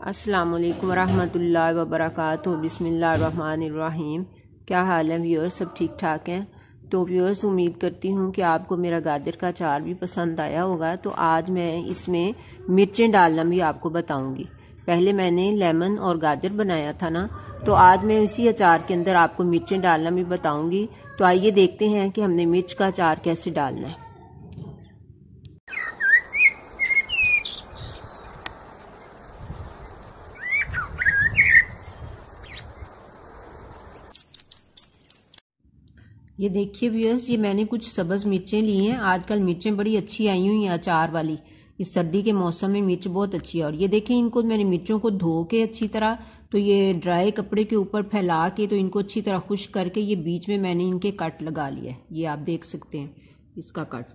अस्सलामुअलैकुम वरहमतुल्लाहि वबरकातुहू। बिस्मिल्लाहिर्रहमानिर्रहीम। क्या हाल है व्यूअर्स, सब ठीक ठाक हैं? तो व्यूअर्स, उम्मीद करती हूँ कि आपको मेरा गाजर का अचार भी पसंद आया होगा। तो आज मैं इसमें मिर्चें डालना भी आपको बताऊँगी। पहले मैंने लेमन और गाजर बनाया था ना, तो आज मैं इसी अचार के अंदर आपको मिर्चें डालना भी बताऊँगी। तो आइए देखते हैं कि हमने मिर्च का अचार कैसे डालना है। ये देखिए व्यूअर्स, ये मैंने कुछ सब्ज़ मिर्चें ली हैं। आजकल मिर्चें बड़ी अच्छी आई हुई हैं अचार वाली। इस सर्दी के मौसम में मिर्च बहुत अच्छी है। और ये देखें, इनको मैंने मिर्चों को धो के अच्छी तरह, तो ये ड्राई कपड़े के ऊपर फैला के, तो इनको अच्छी तरह खुश्क करके ये बीच में मैंने इनके कट लगा लिया है। ये आप देख सकते हैं इसका कट,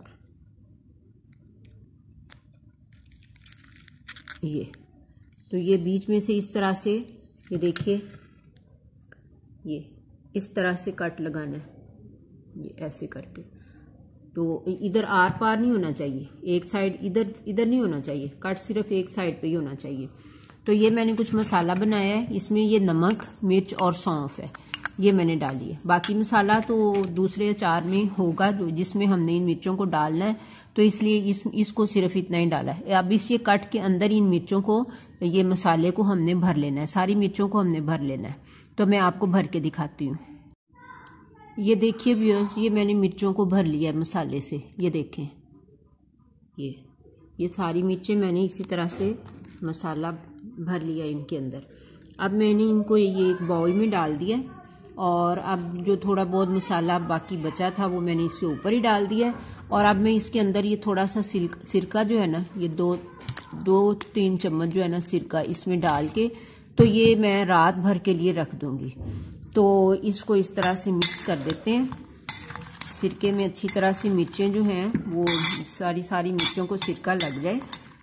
ये तो ये बीच में से इस तरह से, ये देखिए, ये इस तरह से कट लगाना है, ये ऐसे करके। तो इधर आर पार नहीं होना चाहिए, एक साइड इधर नहीं होना चाहिए, कट सिर्फ एक साइड पे ही होना चाहिए। तो ये मैंने कुछ मसाला बनाया है। इसमें ये नमक, मिर्च और सौंफ है, ये मैंने डाली है। बाकी मसाला तो दूसरे अचार में होगा जिसमें हमने इन मिर्चों को डालना है, तो इसलिए इसको सिर्फ इतना ही डाला है। अब इस ये कट के अंदर इन मिर्चों को, ये मसाले को हमने भर लेना है, सारी मिर्चों को हमने भर लेना है। तो मैं आपको भर के दिखाती हूँ। ये देखिए व्यूअर्स, ये मैंने मिर्चों को भर लिया है मसाले से। ये देखें, ये सारी मिर्चें मैंने इसी तरह से मसाला भर लिया इनके अंदर। अब मैंने इनको ये एक बाउल में डाल दिया, और अब जो थोड़ा बहुत मसाला बाकी बचा था वो मैंने इसके ऊपर ही डाल दिया। और अब मैं इसके अंदर ये थोड़ा सा सिरका जो है ना, ये दो तीन चम्मच जो है ना सिरका, इसमें डाल के, तो ये मैं रात भर के लिए रख दूँगी। तो इसको इस तरह से मिक्स कर देते हैं सिरके में। अच्छी तरह से मिर्चें जो हैं वो सारी मिर्चों को सिरका लग जाए।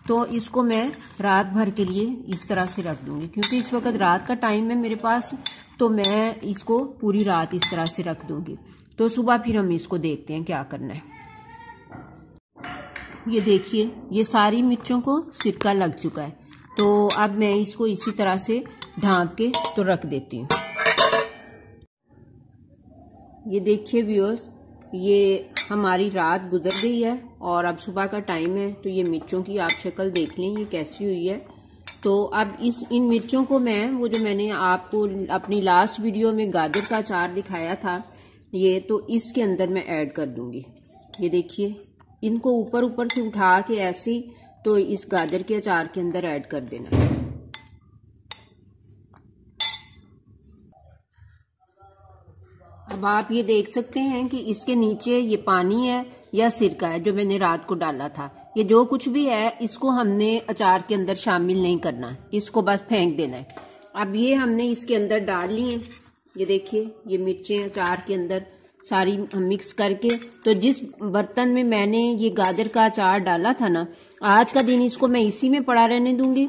तो इसको मैं रात भर के लिए इस तरह से रख दूंगी, क्योंकि इस वक्त रात का टाइम है मेरे पास, तो मैं इसको पूरी रात इस तरह से रख दूंगी। तो सुबह फिर हम इसको देखते हैं क्या करना है। ये देखिए, ये सारी मिर्चों को सिरका लग चुका है। तो अब मैं इसको इसी तरह से ढाँप के तो रख देती हूँ। ये देखिए व्यूअर्स, ये हमारी रात गुजर गई है और अब सुबह का टाइम है। तो ये मिर्चों की आप शक्ल देख लें, ये कैसी हुई है। तो अब इन मिर्चों को मैं, वो जो मैंने आपको अपनी लास्ट वीडियो में गाजर का अचार दिखाया था, ये तो इसके अंदर मैं ऐड कर दूंगी। ये देखिए, इनको ऊपर से उठा के ऐसे ही तो इस गाजर के अचार के अंदर ऐड कर देना है। अब आप ये देख सकते हैं कि इसके नीचे ये पानी है या सिरका है जो मैंने रात को डाला था। ये जो कुछ भी है, इसको हमने अचार के अंदर शामिल नहीं करना, इसको बस फेंक देना है। अब ये हमने इसके अंदर डाल ली है। ये देखिए, ये मिर्चें अचार के अंदर सारी मिक्स करके, तो जिस बर्तन में मैंने ये गाजर का अचार डाला था ना, आज का दिन इसको मैं इसी में पड़ा रहने दूंगी।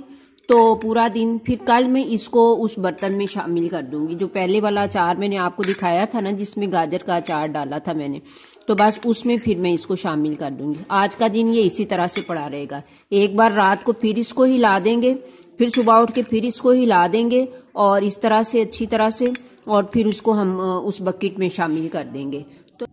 तो पूरा दिन, फिर कल मैं इसको उस बर्तन में शामिल कर दूंगी जो पहले वाला अचार मैंने आपको दिखाया था ना, जिसमें गाजर का अचार डाला था मैंने, तो बस उसमें फिर मैं इसको शामिल कर दूंगी। आज का दिन ये इसी तरह से पड़ा रहेगा। एक बार रात को फिर इसको हिला देंगे, फिर सुबह उठ के फिर इसको हिला देंगे, और इस तरह से अच्छी तरह से, और फिर उसको हम उस बकेट में शामिल कर देंगे। तो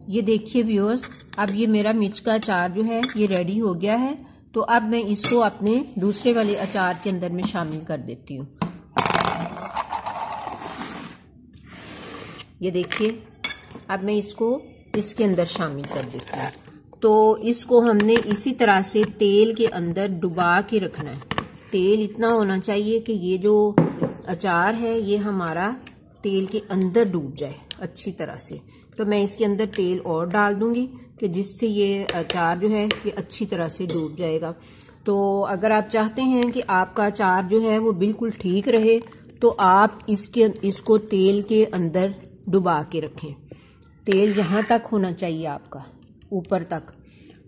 ये देखिए व्यूअर्स, अब ये मेरा मिर्च का अचार जो है ये रेडी हो गया है। तो अब मैं इसको अपने दूसरे वाले अचार के अंदर में शामिल कर देती हूँ। ये देखिए, अब मैं इसको इसके अंदर शामिल कर देती हूँ। तो इसको हमने इसी तरह से तेल के अंदर डुबा के रखना है। तेल इतना होना चाहिए कि ये जो अचार है ये हमारा तेल के अंदर डूब जाए अच्छी तरह से। तो मैं इसके अंदर तेल और डाल दूंगी कि जिससे ये अचार जो है ये अच्छी तरह से डूब जाएगा। तो अगर आप चाहते हैं कि आपका अचार जो है वो बिल्कुल ठीक रहे, तो आप इसको तेल के अंदर डुबा के रखें। तेल यहाँ तक होना चाहिए आपका, ऊपर तक।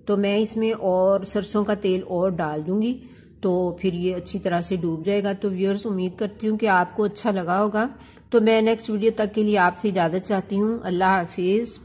तो मैं इसमें और सरसों का तेल और डाल दूंगी, तो फिर ये अच्छी तरह से डूब जाएगा। तो व्यूअर्स, उम्मीद करती हूँ कि आपको अच्छा लगा होगा। तो मैं नेक्स्ट वीडियो तक के लिए आपसे इजाज़त चाहती हूँ। अल्लाह हाफिज़।